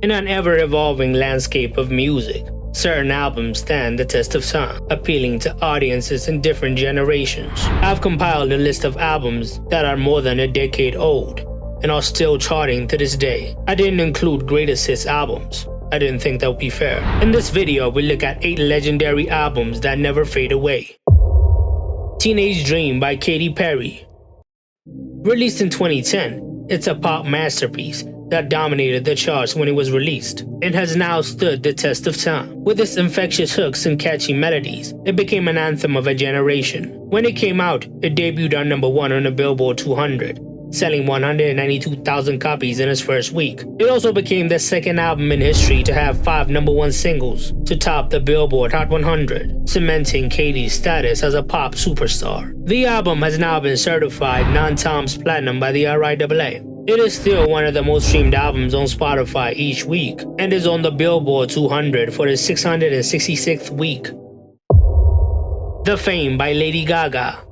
In an ever-evolving landscape of music, certain albums stand the test of time, appealing to audiences in different generations. I've compiled a list of albums that are more than a decade old and are still charting to this day. I didn't include greatest hits albums. I didn't think that would be fair. In this video, we look at 8 legendary albums that never fade away. Teenage Dream by Katy Perry. Released in 2010, it's a pop masterpiece that dominated the charts when it was released. It has now stood the test of time. With its infectious hooks and catchy melodies, it became an anthem of a generation. When it came out, it debuted on number 1 on the Billboard 200, selling 192,000 copies in its first week. It also became the second album in history to have 5 number 1 singles to top the Billboard Hot 100, cementing Katy's status as a pop superstar. The album has now been certified non-Tom's Platinum by the RIAA. It is still one of the most streamed albums on Spotify each week and is on the Billboard 200 for the 666th week. The Fame by Lady Gaga.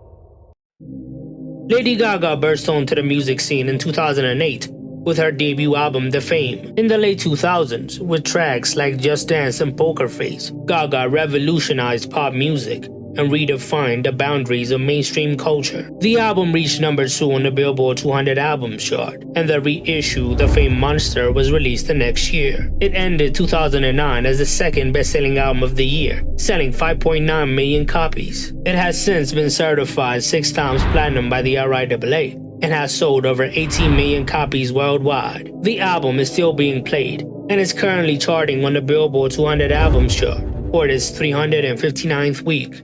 Lady Gaga burst onto the music scene in 2008 with her debut album The Fame. In the late 2000s, with tracks like Just Dance and Poker Face, Gaga revolutionized pop music and redefined the boundaries of mainstream culture. The album reached number 2 on the Billboard 200 albums chart, and the reissue The Fame Monster was released the next year. It ended 2009 as the second best-selling album of the year, selling 5.9 million copies. It has since been certified 6 times platinum by the RIAA and has sold over 18 million copies worldwide. The album is still being played and is currently charting on the Billboard 200 albums chart for its 359th week.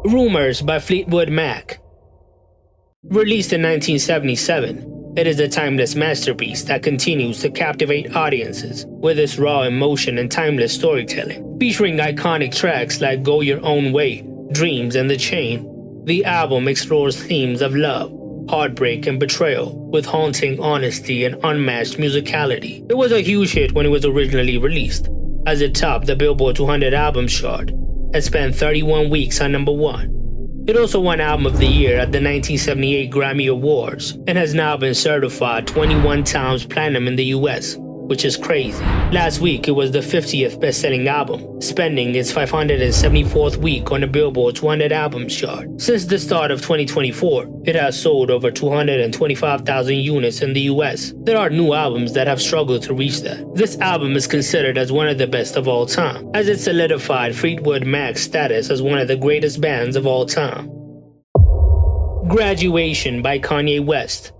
Rumors by Fleetwood Mac. Released in 1977, it is a timeless masterpiece that continues to captivate audiences with its raw emotion and timeless storytelling. Featuring iconic tracks like Go Your Own Way, Dreams, and The Chain, the album explores themes of love, heartbreak, and betrayal with haunting honesty and unmatched musicality. It was a huge hit when it was originally released, as it topped the Billboard 200 albums chart and spent 31 weeks on number 1. It also won Album of the Year at the 1978 Grammy Awards and has now been certified 21 times platinum in the US, which is crazy. Last week, it was the 50th best-selling album, spending its 574th week on the Billboard 200 albums chart. Since the start of 2024, it has sold over 225,000 units in the US. There are new albums that have struggled to reach that. This album is considered as one of the best of all time, as it solidified Fleetwood Mac's status as one of the greatest bands of all time. Graduation by Kanye West.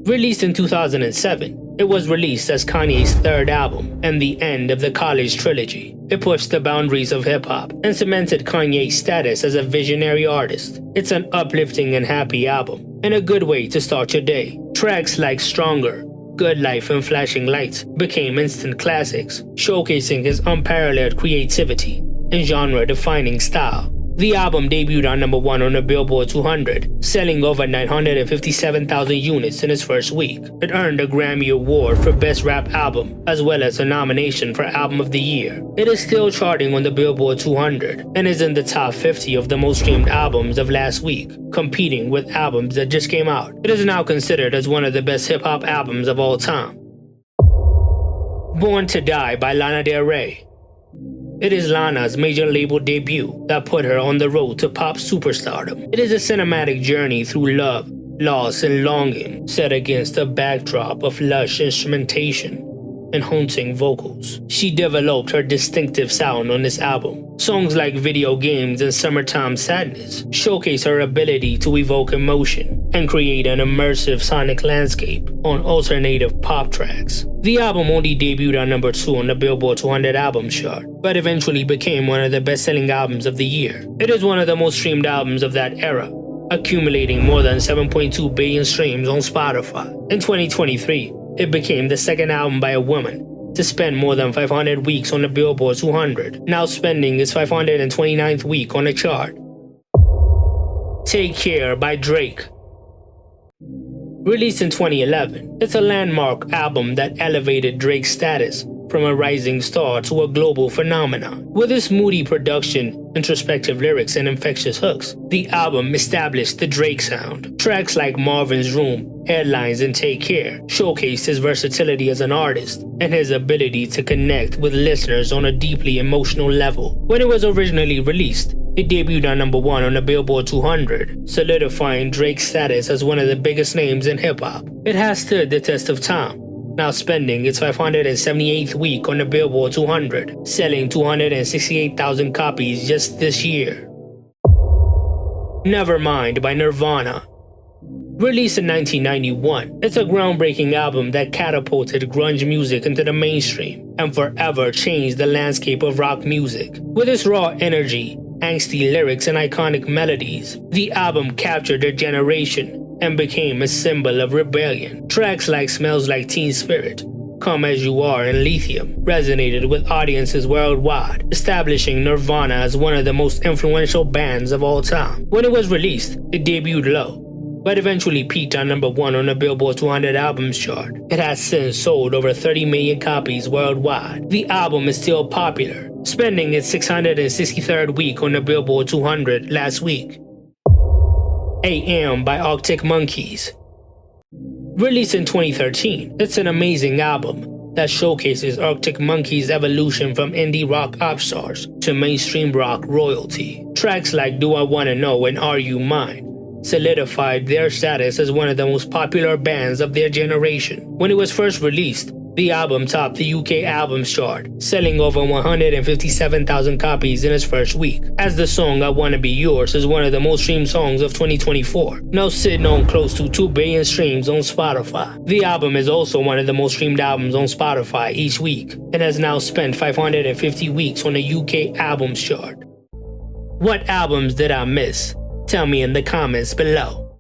Released in 2007, it was released as Kanye's third album and the end of the college trilogy. It pushed the boundaries of hip-hop and cemented Kanye's status as a visionary artist. It's an uplifting and happy album, and a good way to start your day. Tracks like Stronger, Good Life, and Flashing Lights became instant classics, showcasing his unparalleled creativity and genre-defining style. The album debuted on number 1 on the Billboard 200, selling over 957,000 units in its first week. It earned a Grammy Award for Best Rap Album, as well as a nomination for Album of the Year. It is still charting on the Billboard 200 and is in the top 50 of the most streamed albums of last week, competing with albums that just came out. It is now considered as one of the best hip-hop albums of all time. Born to Die by Lana Del Rey. It is Lana's major label debut that put her on the road to pop superstardom. It is a cinematic journey through love, loss, and longing, set against a backdrop of lush instrumentation and haunting vocals. She developed her distinctive sound on this album. Songs like Video Games and Summertime Sadness showcase her ability to evoke emotion and create an immersive sonic landscape on alternative pop tracks. The album only debuted on number 2 on the Billboard 200 albums chart, but eventually became one of the best-selling albums of the year. It is one of the most streamed albums of that era, accumulating more than 7.2 billion streams on Spotify. In 2023, it became the second album by a woman to spend more than 500 weeks on the Billboard 200, now spending its 529th week on the chart. Take Care by Drake. Released in 2011, it's a landmark album that elevated Drake's status from a rising star to a global phenomenon. With its moody production, introspective lyrics, and infectious hooks, the album established the Drake sound. Tracks like Marvin's Room, Headlines, and Take Care showcased his versatility as an artist and his ability to connect with listeners on a deeply emotional level. When it was originally released, it debuted on number 1 on the Billboard 200, solidifying Drake's status as one of the biggest names in hip-hop. It has stood the test of time, now spending its 578th week on the Billboard 200, selling 268,000 copies just this year. Nevermind by Nirvana. Released in 1991, it's a groundbreaking album that catapulted grunge music into the mainstream and forever changed the landscape of rock music. With its raw energy, angsty lyrics, and iconic melodies, the album captured a generation and became a symbol of rebellion. Tracks like Smells Like Teen Spirit, Come As You Are, and Lithium resonated with audiences worldwide, establishing Nirvana as one of the most influential bands of all time. When it was released, it debuted low, but eventually peaked on number 1 on the Billboard 200 albums chart. It has since sold over 30 million copies worldwide. The album is still popular, spending its 663rd week on the Billboard 200 last week. AM by Arctic Monkeys. Released in 2013, it's an amazing album that showcases Arctic Monkeys' evolution from indie rock upstarts to mainstream rock royalty. Tracks like Do I Wanna Know and Are You Mine solidified their status as one of the most popular bands of their generation. When it was first released, the album topped the UK albums chart, selling over 157,000 copies in its first week, as the song I Wanna Be Yours is one of the most streamed songs of 2024, now sitting on close to 2 billion streams on Spotify. The album is also one of the most streamed albums on Spotify each week, and has now spent 550 weeks on the UK albums chart. What albums did I miss? Tell me in the comments below.